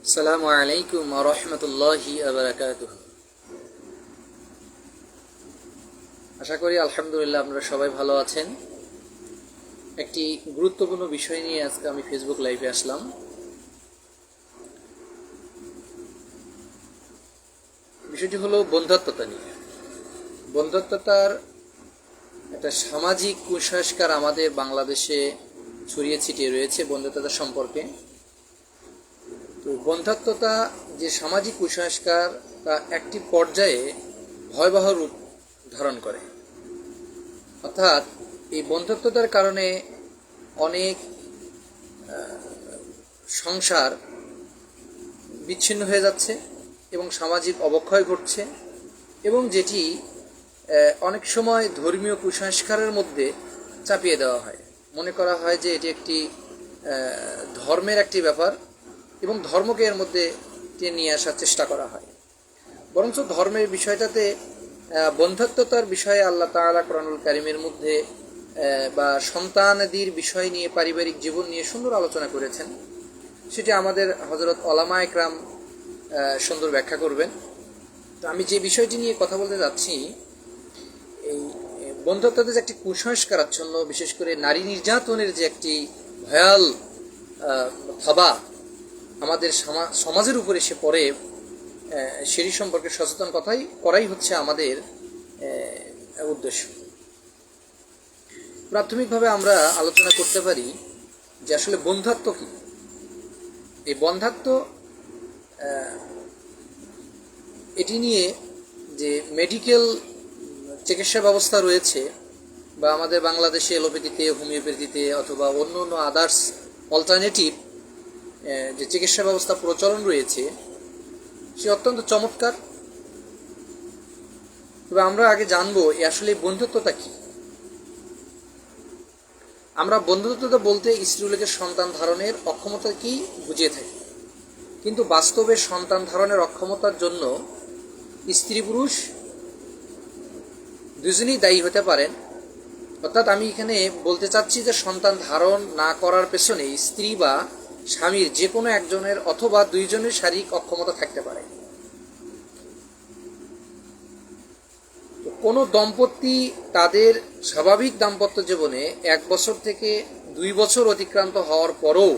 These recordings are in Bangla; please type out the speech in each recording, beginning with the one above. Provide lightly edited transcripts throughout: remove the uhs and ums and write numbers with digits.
আসসালামু আলাইকুম ওয়া রাহমাতুল্লাহি ওয়া বারাকাতুহু। আশা করি আলহামদুলিল্লাহ আপনারা সবাই ভালো আছেন। একটি গুরুত্বপূর্ণ বিষয় নিয়ে আজকে আমি ফেসবুক লাইভে আসলাম। বিষয়টি হলো বন্ধ্যত্বতা নিয়ে। বন্ধ্যত্বতার একটা সামাজিক কুসংস্কার আমাদের বাংলাদেশে ছড়িয়ে ছিটিয়ে রয়েছে বন্ধ্যত্বতা সম্পর্কে। তো বন্ধ্যত্বতা যে সামাজিক কুসংস্কার তা একটি পর্যায়ে ভয়াবহ রূপ ধারণ করে। অর্থাৎ এই বন্ধ্যত্বতার কারণে অনেক সংসার বিচ্ছিন্ন হয়ে যাচ্ছে এবং সামাজিক অবক্ষয় ঘটছে, এবং যেটি অনেক সময় ধর্মীয় কুসংস্কারের মধ্যে চাপিয়ে দেওয়া হয়। মনে করা হয় যে এটি একটি ধর্মের একটি ব্যাপার এবং ধর্মকে এর মধ্যে টেনে নিয়ে আসার চেষ্টা করা হয়। বরঞ্চ ধর্মের বিষয়টাতে বন্ধ্যত্বতার বিষয়ে আল্লাহ তাআলা কোরআনুল কারীমের মধ্যে বা সন্তানাদির বিষয় নিয়ে, পারিবারিক জীবন নিয়ে সুন্দর আলোচনা করেছেন। সেটি আমাদের হযরত ওলামা একরাম সুন্দর ব্যাখ্যা করবেন। তো আমি যে বিষয়টি নিয়ে কথা বলতে যাচ্ছি, এই বন্ধ্যত্বতার যে একটি কুসংস্কার আচ্ছন্ন, বিশেষ করে নারী নির্যাতনের যে একটি ভয়াল থাবা আমাদের সমাজের উপরে এসে পড়ে, সেটি সম্পর্কে সচেতন করাই হচ্ছে আমাদের উদ্দেশ্য। প্রাথমিকভাবে আমরা আলোচনা করতে পারি যে আসলে বন্ধ্যত্ব কি। এই বন্ধ্যত্ব এটি নিয়ে যে মেডিকেল চিকিৎসা ব্যবস্থা রয়েছে, বা আমাদের বাংলাদেশে এলোপ্যাথিতে, হোমিওপ্যাথিতে অথবা অন্য অন্য আদার্স অল্টারনেটিভ যে চিকিৎসা ব্যবস্থা প্রচলন রয়েছে, সে অত্যন্ত চমৎকার। তবে আমরা আগে জানবো আসলে বন্ধ্যত্বতা কি। আমরা বন্ধ্যত্বতা বলতে স্ত্রীলোকের সন্তান ধারণের অক্ষমতাকেই বুঝিয়ে থাকি, কিন্তু বাস্তবে সন্তান ধারণের অক্ষমতার জন্য স্ত্রী পুরুষ দুজনেই দায়ী হতে পারেন। অর্থাৎ আমি এখানে বলতে চাচ্ছি যে সন্তান ধারণ না করার পেছনে স্ত্রী বা স্বামীর যে কোনো একজনের অথবা দুইজনের শারীরিক অক্ষমতা থাকতে পারে। কোনো দম্পতি তাদের স্বাভাবিক দাম্পত্য জীবনে 1 বছর থেকে 2 বছর অতিক্রান্ত হওয়ার পরও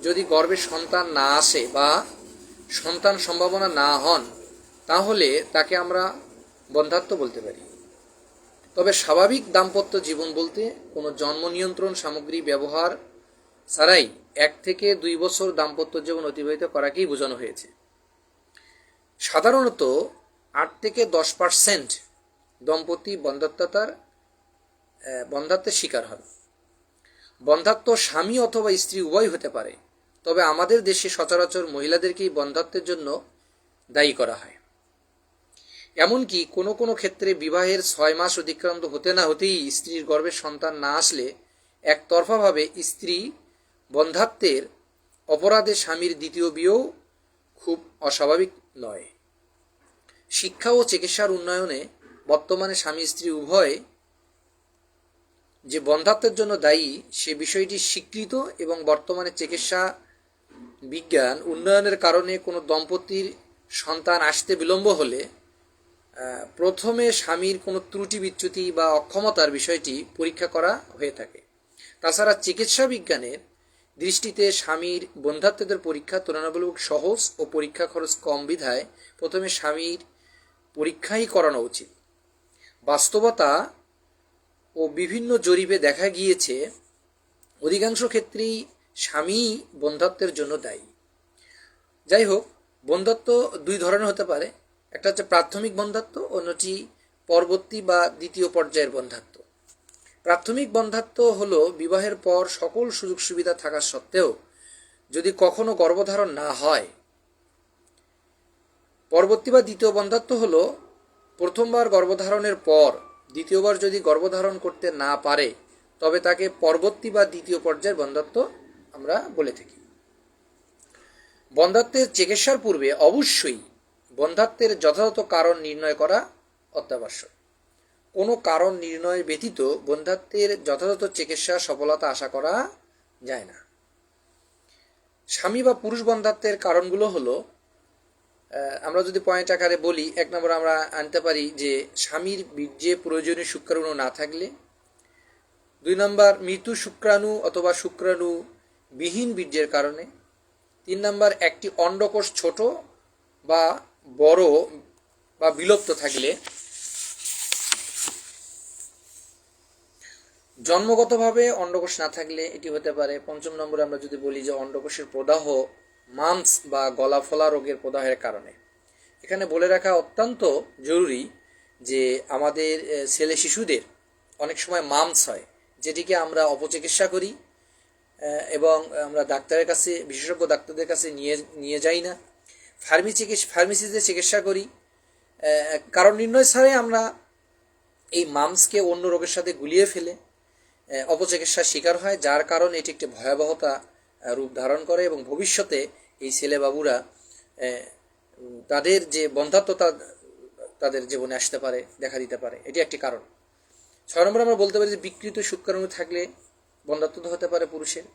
যদি গর্ভে সন্তান না আসে বা সন্তান সম্ভাবনা না হন, তাহলে তাকে আমরা বন্ধ্যাত্ব বলতে পারি। তবে স্বাভাবিক দাম্পত্য জীবন বলতে কোনো জন্ম নিয়ন্ত্রণ সামগ্রী ব্যবহার ছাড়াই 1 থেকে 2 বছর দাম্পত্য জীবন অতিবাহিত করাকেই বোঝানো হয়েছে। সাধারণত 8 থেকে 10% দম্পতি বন্ধ্যাত্বের শিকার হন। বন্ধ্যাত্ব স্বামী অথবা স্ত্রী উভয় হতে পারে, তবে আমাদের দেশে সচরাচর মহিলাদেরকেই বন্ধ্যাত্বের জন্য দায়ী করা হয়। এমনকি কোনো কোনো ক্ষেত্রে বিবাহের 6 মাস অতিক্রান্ত হতে না হতেই স্ত্রীর গর্ভে সন্তান না আসলে একতরফাভাবে স্ত্রী বন্ধ্যাত্বের অপরাধে স্বামীর দ্বিতীয় বিয়েও খুব অস্বাভাবিক নয়। শিক্ষা ও চিকিৎসার উন্নয়নে বর্তমানে স্বামী স্ত্রী উভয় যে বন্ধ্যাত্বের জন্য দায়ী সে বিষয়টি স্বীকৃত, এবং বর্তমানে চিকিৎসা বিজ্ঞান উন্নয়নের কারণে কোনো দম্পতির সন্তান আসতে বিলম্ব হলে প্রথমে স্বামীর কোনো ত্রুটি বিচ্যুতি বা অক্ষমতার বিষয়টি পরীক্ষা করা হয়ে থাকে। তাছাড়া চিকিৎসা বিজ্ঞানের দৃষ্টিতে স্বামীর বন্ধ্যাত্বের পরীক্ষা তুলনামূলক সহজ ও পরীক্ষা খরচ কম বিধায় প্রথমে স্বামীর পরীক্ষাই করানো উচিত। বাস্তবতা ও বিভিন্ন জরিপে দেখা গিয়েছে অধিকাংশ ক্ষেত্রেই স্বামী বন্ধ্যাত্বের জন্য দায়ী। যাই হোক, বন্ধ্যাত্ব 2 ধরনের হতে পারে। একটা হচ্ছে প্রাথমিক বন্ধ্যাত্ব, অন্যটি পরবর্তী বা দ্বিতীয় পর্যায়ের বন্ধ্যাত্ব। প্রাথমিক বন্ধ্যাত্ব হলো বিবাহের পর সকল সুযোগ সুবিধা থাকা সত্ত্বেও যদি কখনো গর্ভধারণ না হয়। পরবর্তী বা দ্বিতীয় বন্ধ্যাত্ব হলো প্রথমবার গর্ভধারণের পর দ্বিতীয়বার যদি গর্ভধারণ করতে না পারে, তবে তাকে পরবর্তী বা দ্বিতীয় পর্যায়ের বন্ধ্যাত্ব আমরা বলে থাকি। বন্ধ্যাত্বের চিকিৎসার পূর্বে অবশ্যই বন্ধ্যাত্বের যথাযথ কারণ নির্ণয় করা অত্যাবশ্যক। কোনো কারণ নির্ণয় ব্যতীত বন্ধ্যাত্বের যথাযথ চিকিৎসা সফলতা আশা করা যায় না। স্বামী বা পুরুষ বন্ধ্যাত্বের কারণগুলো হলো, আমরা যদি পয়েন্ট আকারে বলি, 1 নম্বর আমরা আনতে পারি যে স্বামীর বীর্যে প্রয়োজনীয় শুক্রাণু না থাকলে। 2 নম্বর মৃত শুক্রাণু অথবা শুক্রাণু বিহীন বীর্যের কারণে। 3 নম্বর একটি অন্ডকোষ ছোট বা বড় বা বিলুপ্ত থাকলে। জন্মগতভাবে অন্ডকোষ না থাকলে এটি হতে পারে। 5 নম্বরে আমরা যদি বলি যে অন্ডকোষের প্রদাহ মাম্পস বা গলা ফোলা রোগের প্রদাহের কারণে। এখানে বলে রাখা অত্যন্ত জরুরি যে আমাদের ছেলে শিশুদের অনেক সময় মাম্পস হয়, যেটিকে আমরা অপচিকিৎসা করি এবং আমরা ডাক্তারের কাছে, বিশেষজ্ঞ ডাক্তারদের কাছে নিয়ে যাই না, ফার্মেসিতে চিকিৎসা করি। কারণ নির্ণয় ছাড়াই আমরা এই মাম্পসকে অন্য রোগের সাথে গুলিয়ে ফেলে অপচিকিৎসার শিকার হয়, যার কারণে এটি একটি ভয়াবহতা রূপ ধারণ করে এবং ভবিষ্যতে এই ছেলেবাবুরা তাদের যে বন্ধ্যাত্ব তাদের জীবনে আসতে পারে, দেখা দিতে পারে। এটি একটি কারণ। 6 নম্বর আমরা বলতে পারি যে বিকৃত শুক্রাণু থাকলে বন্ধ্যাত্ব হতে পারে পুরুষের।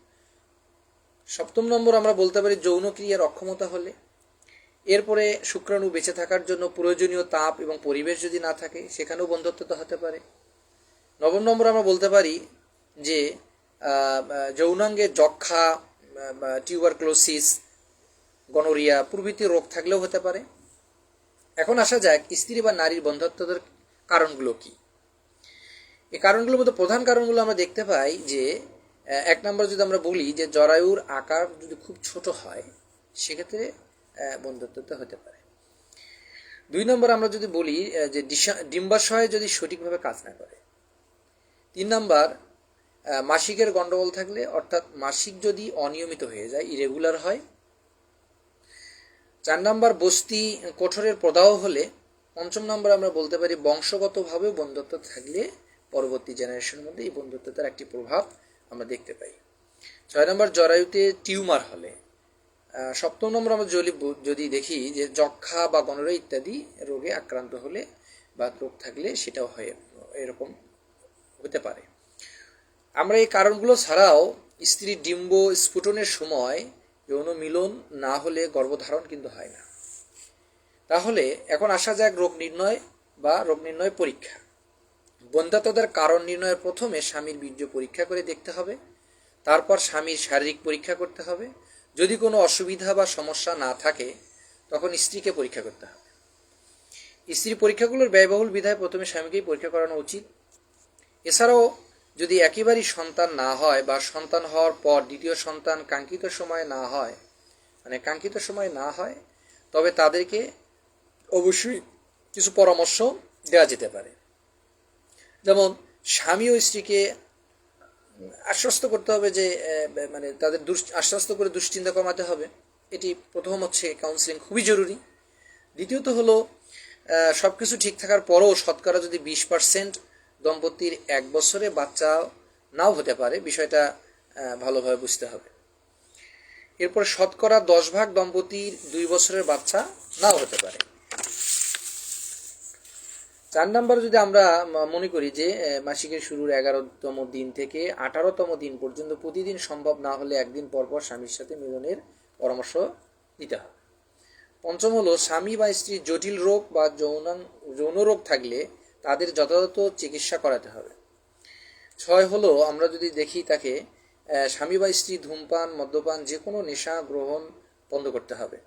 7 নম্বর আমরা বলতে পারি যৌন ক্রিয়ার অক্ষমতা হলে। এরপরে শুক্রাণু বেঁচে থাকার জন্য প্রয়োজনীয় তাপ এবং পরিবেশ যদি না থাকে, সেখানেও বন্ধ্যাত্ব হতে পারে। 9 নম্বর আমরা বলতে পারি যে যৌনাঙ্গে যক্ষা, টিউবারক্লোসিস, গনোরিয়া প্রভৃতি রোগ থাকলেও হতে পারে। এখন আসা যাক স্ত্রী বা নারীর বন্ধ্যাত্বের কারণগুলো কি। এই কারণগুলোর মধ্যে প্রধান কারণগুলো আমরা দেখতে পাই যে 1 নম্বর যদি আমরা বলি যে জরায়ুর আকার যদি খুব ছোট হয়, সেক্ষেত্রে বন্ধ্যাত্ব হতে পারে। 2 নম্বর আমরা যদি বলি যে ডিম্বাশয় যদি সঠিকভাবে কাজ না করে। 3 নম্বর মাসিকের গন্ডগোল থাকলে, অর্থাৎ মাসিক যদি অনিয়মিত হয়ে যায়, ইরেগুলার হয়। 4 নম্বর বস্তি কোঠরের প্রদাহ হলে। 5 নম্বর আমরা বলতে পারি বংশগতভাবে বন্ধ্যাত্ব থাকলে পরবর্তী জেনারেশনের মধ্যে এই বন্ধ্যাত্বের একটি প্রভাব আমরা দেখতে পাই। 6 নম্বর জরায়ুতে টিউমার হলে। 7 নম্বর আমরা যদি দেখি যে যক্ষা বা গনোরিয়া ইত্যাদি রোগে আক্রান্ত হলে বা রোগ থাকলে সেটাও হয়, এরকম হতে পারে। আমরা এই কারণগুলো ছাড়াও স্ত্রীর ডিম্ব স্ফুটনের সময় যৌন মিলন না হলে গর্ভধারণ কিন্তু হয় না। তাহলে এখন আসা যাক রোগ নির্ণয় বা রোগ নির্ণয় পরীক্ষা। বন্ধ্যাত্বের কারণ নির্ণয়ের প্রথমে স্বামীর বীর্য পরীক্ষা করে দেখতে হবে, তারপর স্বামীর শারীরিক পরীক্ষা করতে হবে। যদি কোনো অসুবিধা বা সমস্যা না থাকে তখন স্ত্রীকে পরীক্ষা করতে হবে। স্ত্রী পরীক্ষাগুলোর ব্যয়বহুল বিধায় প্রথমে স্বামীকেই পরীক্ষা করানো উচিত। এছাড়াও যদি একেবারেই সন্তান না হয় বা সন্তান হওয়ার পর দ্বিতীয় সন্তান কাঙ্ক্ষিত সময় না হয়, তবে তাদেরকে অবশ্যই কিছু পরামর্শ দেওয়া যেতে পারে। যেমন স্বামী ও স্ত্রীকে আশ্বস্ত করতে হবে যে তাদের আশ্বস্ত করে দুশ্চিন্তা কমাতে হবে। এটি প্রথম হচ্ছে কাউন্সিলিং খুবই জরুরি। দ্বিতীয়ত হলো সব কিছু ঠিক থাকার পরও শতকরা যদি 20% দম্পতির 1 বছরে বাচ্চা নাও হতে পারে, বিষয়টা ভালোভাবে বুঝতে হবে। এরপর শতকরা 10 ভাগ দম্পতির 2 বছরের বাচ্চা নাও হতে পারে। 4 নম্বর যদি আমরা মনে করি যে মাসিকের শুরুর 11তম দিন থেকে 18তম দিন পর্যন্ত প্রতিদিন সম্ভব না হলে একদিন পর পর স্বামীর সাথে মিলনের পরামর্শ দিতে হবে। 5 হলো স্বামী বা স্ত্রীর জটিল রোগ বা যৌন রোগ থাকলে তাদের যথাযথ চিকিৎসা করাতে হবে। 6 হলো আমরা যদি দেখি তাকে স্বামী বা স্ত্রী ধূমপান, মদ্যপান, যে কোনো নেশা গ্রহণ বন্ধ করতে হবে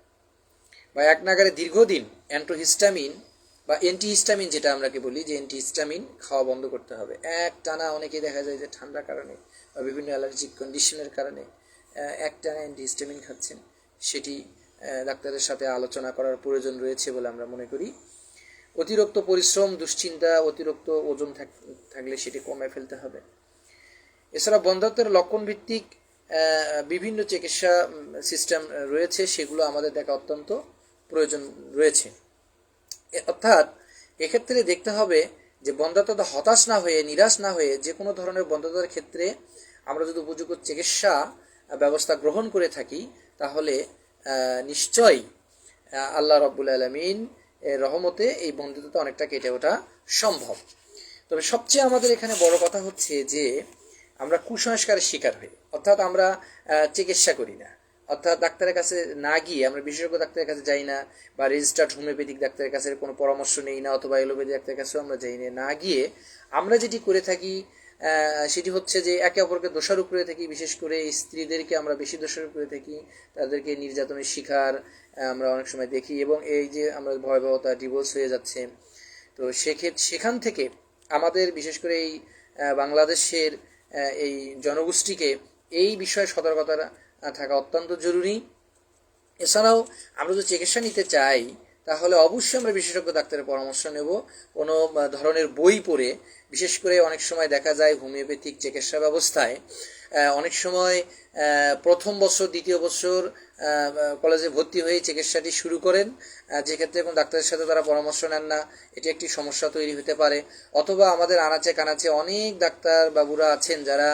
বা এক নাগারে দীর্ঘদিন অ্যান্টিহিস্টামিন যেটা আমরা বলি যে অ্যান্টিহিস্টামিন খাওয়া বন্ধ করতে হবে। একটানা অনেকেই দেখা যায় যে ঠান্ডার কারণে বা বিভিন্ন অ্যালার্জিক কন্ডিশনের কারণে একটানা অ্যান্টিহিস্টামিন খাচ্ছেন, সেটি ডাক্তারের সাথে আলোচনা করার প্রয়োজন রয়েছে বলে আমরা মনে করি। অতিরিক্ত পরিশ্রম, দুশ্চিন্তা, অতিরিক্ত ওজন থাকলে সেটি কমে ফেলতে হবে। এছাড়া বন্ধ্যাত্বের লক্ষণ ভিত্তিক বিভিন্ন চিকিৎসা সিস্টেম রয়েছে, সেগুলো আমাদের দেখা অত্যন্ত প্রয়োজন রয়েছে। অর্থাৎ এক্ষেত্রে দেখতে হবে যে বন্ধ্যাত্ব হতাশ না হয়ে, নিরাশ না হয়ে, যে কোনো ধরনের বন্ধ্যাত্বের ক্ষেত্রে আমরা যদি উপযুক্ত চিকিৎসা ব্যবস্থা গ্রহণ করে থাকি, তাহলে নিশ্চয়ই আল্লাহ রাব্বুল আলামিন এর রহমতে এই বন্ধ্যাত্ব অনেকটা কেটে ওঠা সম্ভব। তবে সবচেয়ে আমাদের এখানে বড় কথা হচ্ছে যে আমরা কুসংস্কারের শিকার হই, অর্থাৎ আমরা চিকিৎসা করি না, অর্থাৎ ডাক্তারের কাছে না গিয়ে আমরা বিশেষজ্ঞ ডাক্তারের কাছে যাই না, বা রেজিস্টার্ড হোমিওপ্যাথিক ডাক্তারের কাছে কোনো পরামর্শ নেই না, অথবা এলোপ্যাথি ডাক্তারের কাছেও আমরা যাই না গিয়ে আমরা যেটি করে থাকি সেটি হচ্ছে যে একে অপরকে দোষারোপ করে থাকি। বিশেষ করে স্ত্রীদেরকে আমরা বেশি দোষারোপ করে থাকি, তাদেরকে নির্যাতনের শিকার আমরা অনেক সময় দেখি, এবং এই যে আমরা ভয়াবহতা ডিভোর্স হয়ে যাচ্ছে। তো সেখান থেকে আমাদের বিশেষ করে এই বাংলাদেশের এই জনগোষ্ঠীকে এই বিষয়ে সতর্কতা থাকা অত্যন্ত জরুরি। এছাড়াও আমরা যদি চিকিৎসা নিতে চাই তাহলে অবশ্যই আমরা বিশেষজ্ঞ ডাক্তারের পরামর্শ নেব। কোনো ধরনের বই পড়ে, বিশেষ করে অনেক সময় দেখা যায় হোমিওপ্যাথিক চিকিৎসা ব্যবস্থায় অনেক সময় প্রথম বছর দ্বিতীয় বছর কলেজে ভর্তি হয়ে চিকিৎসাটি শুরু করেন, যেক্ষেত্রে কোনো ডাক্তারের সাথে তারা পরামর্শ নেন না, এটি একটি সমস্যা তৈরি হতে পারে। অথবা আমাদের আনাচে কানাচে অনেক ডাক্তার বাবুরা আছেন যারা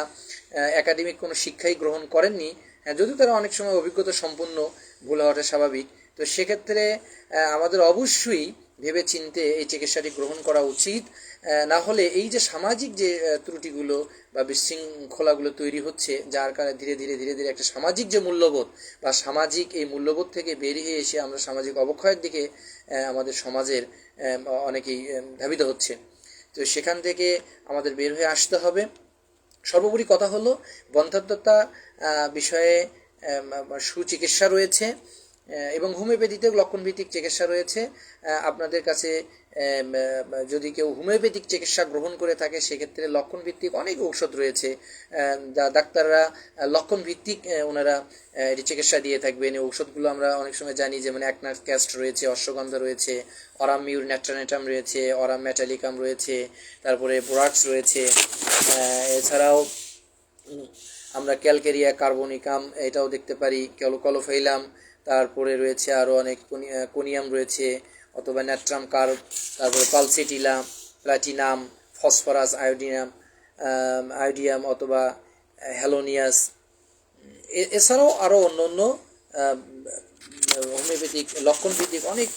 একাডেমিক কোনো শিক্ষাই গ্রহণ করেননি, যদিও তারা অনেক সময় অভিজ্ঞতা সম্পন্ন, ভুল হওয়াটা স্বাভাবিক। তো সেক্ষেত্রে আমাদের অবশ্যই ভেবে চিনতে এই চিকিৎসাটি গ্রহণ করা উচিত। না হলে এই যে সামাজিক যে ত্রুটিগুলো বা বিশৃঙ্খলাগুলো তৈরি হচ্ছে, যার কারণে ধীরে ধীরে ধীরে ধীরে একটা সামাজিক যে মূল্যবোধ বা সামাজিক এই মূল্যবোধ থেকে বেরিয়ে এসে আমরা সামাজিক অবক্ষয়ের দিকে আমাদের সমাজের অনেকেই ধাবিত হচ্ছে। তো সেখান থেকে আমাদের বের হয়ে আসতে হবে। সর্বোপরি কথা হলো বন্ধ্যাত্বতা বিষয়ে সুচিকিৎসা রয়েছে, এবং হোমিওপ্যাথিতেও লক্ষণভিত্তিক চিকিৎসা রয়েছে। আপনাদের কাছে যদি কেউ হোমিওপ্যাথিক চিকিৎসা গ্রহণ করে থাকে সেক্ষেত্রে লক্ষণভিত্তিক অনেক ঔষধ রয়েছে, যা ডাক্তাররা লক্ষণভিত্তিক ওনারা এটি চিকিৎসা দিয়ে থাকবেন। এই ঔষধগুলো আমরা অনেক সময় জানি, যেমন অ্যাকনাস ক্যাস্ট রয়েছে, অশ্বগন্ধা রয়েছে, অরাম মিউর ন্যাট্রানেটাম রয়েছে, অরাম মেটালিকাম রয়েছে, তারপরে বোরাক্স রয়েছে। এছাড়াও আমরা ক্যালকেরিয়া কার্বনিকাম এটাও দেখতে পারি, কলোফাইলাম, তারপরে রয়েছে আরও অনেক কোনিয়াম রয়েছে, অথবা ন্যাট্রাম কার্ব, তারপরে পালসিটিলা, প্লাটিনাম, ফসফরাস, আয়োডিয়াম অথবা হ্যালোনিয়াস। এছাড়াও আরও অন্য অন্য হোমিওপ্যাথিক লক্ষণভিত্তিক অনেক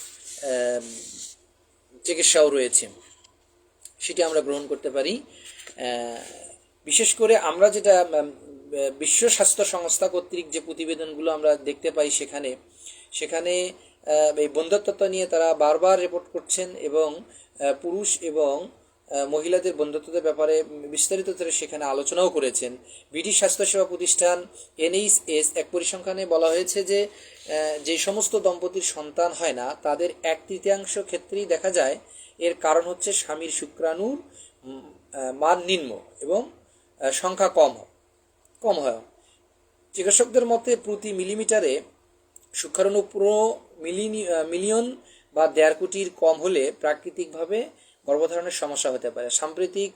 চিকিৎসাও রয়েছে, সেটি আমরা গ্রহণ করতে পারি। বিশেষ করে আমরা যেটা বিশ্ব স্বাস্থ্য সংস্থা কর্তৃক যে প্রতিবেদনগুলো আমরা দেখতে পাই, সেখানে এই বন্ধ্যাত্বতা নিয়ে তারা বারবার রিপোর্ট করছেন, এবং পুরুষ এবং মহিলাদের বন্ধ্যাত্বতার ব্যাপারে বিস্তারিত সেখানে আলোচনাও করেছেন। ব্রিটিশ স্বাস্থ্যসেবা প্রতিষ্ঠান NHS এক পরিসংখ্যানে বলা হয়েছে যে যে সমস্ত দম্পতির সন্তান হয় না তাদের 1/3 ক্ষেত্রেই দেখা যায় এর কারণ হচ্ছে স্বামীর শুক্রাণুর মান নিম্ন এবং সংখ্যা কম হয়। চিকিৎসকদের মতে প্রতি মিলিমিটারে শুক্রাণু পুরো মিলিয়ন বা 1.5 কোটির কম হলে প্রাকৃতিকভাবে গর্ভধারণের সমস্যা হতে পারে। সাম্প্রতিক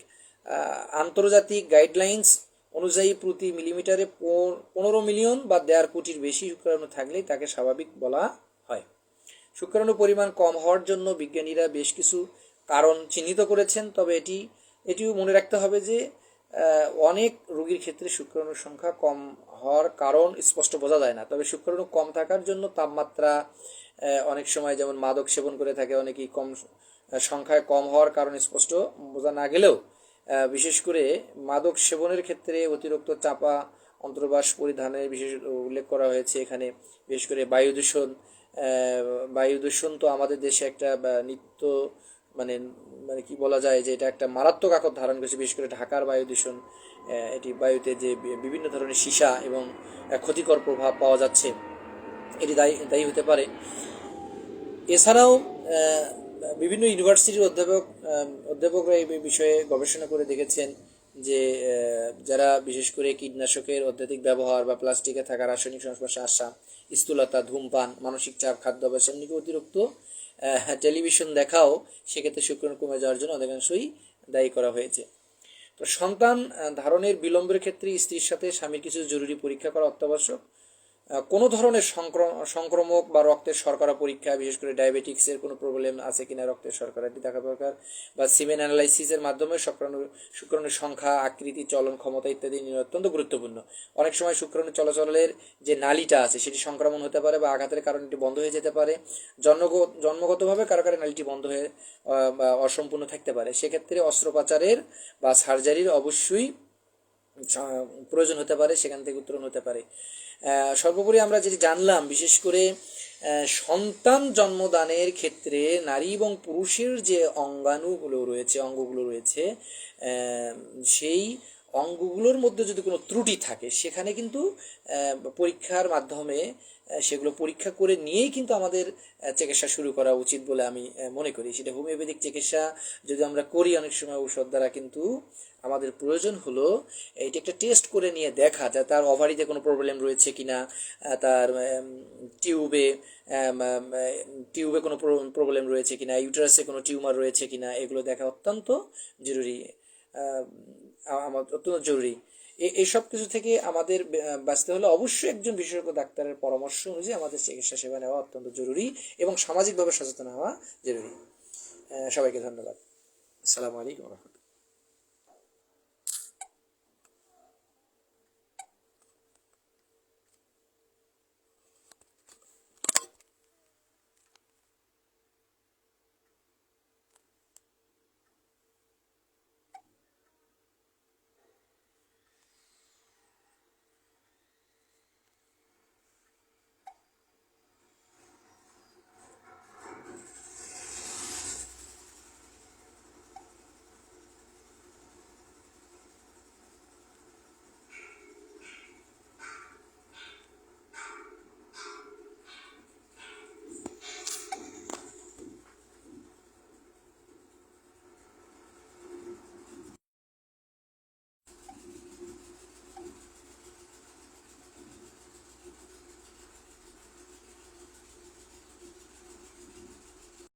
আন্তর্জাতিক গাইডলাইন্স অনুযায়ী প্রতি মিলিমিটারে 15 মিলিয়ন বা 1.5 কোটির বেশি শুক্রাণু থাকলেই তাকে স্বাভাবিক বলা হয়। শুক্রাণু পরিমাণ কম হওয়ার জন্য বিজ্ঞানীরা বেশ কিছু কারণ চিহ্নিত করেছেন, তবে এটিও মনে রাখতে হবে যে অনেক রোগীর ক্ষেত্রে শুক্রাণুর সংখ্যা কম হওয়ার কারণ স্পষ্ট বোঝা যায় না। তবে শুক্রাণু কম থাকার জন্য তাপমাত্রা, অনেক সময় যেমন মাদক সেবন করে থাকে অনেকেই, কম সংখ্যায় কম হওয়ার কারণ স্পষ্ট বোঝা না গেলেও বিশেষ করে মাদক সেবনের ক্ষেত্রে অতিরিক্ত চাপা অন্তর্বাস পরিধানের বিশেষ উল্লেখ করা হয়েছে এখানে। বিশেষ করে বায়ু দূষণ তো আমাদের দেশে একটা নিত্য মানে কি বলা যায় যে এটা একটা মারাত্মক আকার ধারণ করেছে। বিশেষ করে ঢাকার বায়ু দূষণ, এটি বায়ুতে যে বিভিন্ন ধরনের সীসা এবং ক্ষতিকর প্রভাব পাওয়া যাচ্ছে, এটি দায়ী হতে পারে। এছাড়াও বিভিন্ন ইউনিভার্সিটির অধ্যাপকরা এই বিষয়ে গবেষণা করে দেখেছেন যে যারা বিশেষ করে কীটনাশকের অত্যাধিক ব্যবহার বা প্লাস্টিকে থাকা রাসায়নিক সংস্পর্শে আসা, স্থূলতা, ধূমপান, মানসিক চাপ, খাদ্যাভ্যাস, এমনকি অতিরিক্ত টেলিভিশন দেখাও সেক্ষেত্রে শুক্রাণু কমে যাওয়ার জন্য অধিকাংশই দায়ী করা হয়েছে। তো সন্তান ধারণের বিলম্বের ক্ষেত্রে স্ত্রীর সাথে স্বামীর কিছু জরুরি পরীক্ষা করা অত্যাবশ্যক। কোনো ধরনের সংক্রমক বা রক্তের শর্করা পরীক্ষা, বিশেষ করে ডায়াবেটিক্সের কোনো প্রবলেম আছে কিনা রক্তের শর্করাটি দেখা দরকার, বা সিমেন অ্যানালাইসিসের মাধ্যমে শুক্রাণুর সংখ্যা, আকৃতি, চলন ক্ষমতা ইত্যাদি নিয়ে অত্যন্ত গুরুত্বপূর্ণ। অনেক সময় শুক্রাণু চলাচলের যে নালীটা আছে সেটি সংক্রমণ হতে পারে বা আঘাতের কারণে এটি বন্ধ হয়ে যেতে পারে। জন্মগতভাবে কারো নালীটি বন্ধ হয়ে বা অসম্পূর্ণ থাকতে পারে। সেক্ষেত্রে অস্ত্রোপচারের বা সার্জারির অবশ্যই প্রয়োজন হতে পারে, সেখান থেকে উত্তরণ হতে পারে। সর্বোপরি আমরা যেটি জানলাম, বিশেষ করে সন্তান জন্মদানের ক্ষেত্রে নারী এবং পুরুষের যে অঙ্গগুলো রয়েছে, সেই অঙ্গগুলোর মধ্যে যদি কোনো ত্রুটি থাকে, সেখানে কিন্তু পরীক্ষার মাধ্যমে সেগুলো পরীক্ষা করে নিয়েই কিন্তু আমাদের চিকিৎসা শুরু করা উচিত বলে আমি মনে করি। সেটা হোমিওপ্যাথিক চিকিৎসা যদি আমরা করি, অনেক সময় ঔষধ দ্বারা কিন্তু আমাদের প্রয়োজন হলো এইটা একটা টেস্ট করে নিয়ে দেখা যায় তার ওভারিতে কোনো প্রবলেম রয়েছে কিনা, তার টিউবে টিউবে কোনো প্রবলেম রয়েছে কিনা, ইউটারাসে কোনো টিউমার রয়েছে কিনা, এগুলো দেখা অত্যন্ত জরুরি। আমার অত্যন্ত জরুরি। এইসব কিছু থেকে আমাদের বাঁচতে হলে অবশ্যই একজন বিশেষজ্ঞ ডাক্তারের পরামর্শ অনুযায়ী আমাদের চিকিৎসা সেবা নেওয়া অত্যন্ত জরুরি এবং সামাজিকভাবে সচেতন হওয়া জরুরি। সবাইকে ধন্যবাদ। আসসালামু আলাইকুম।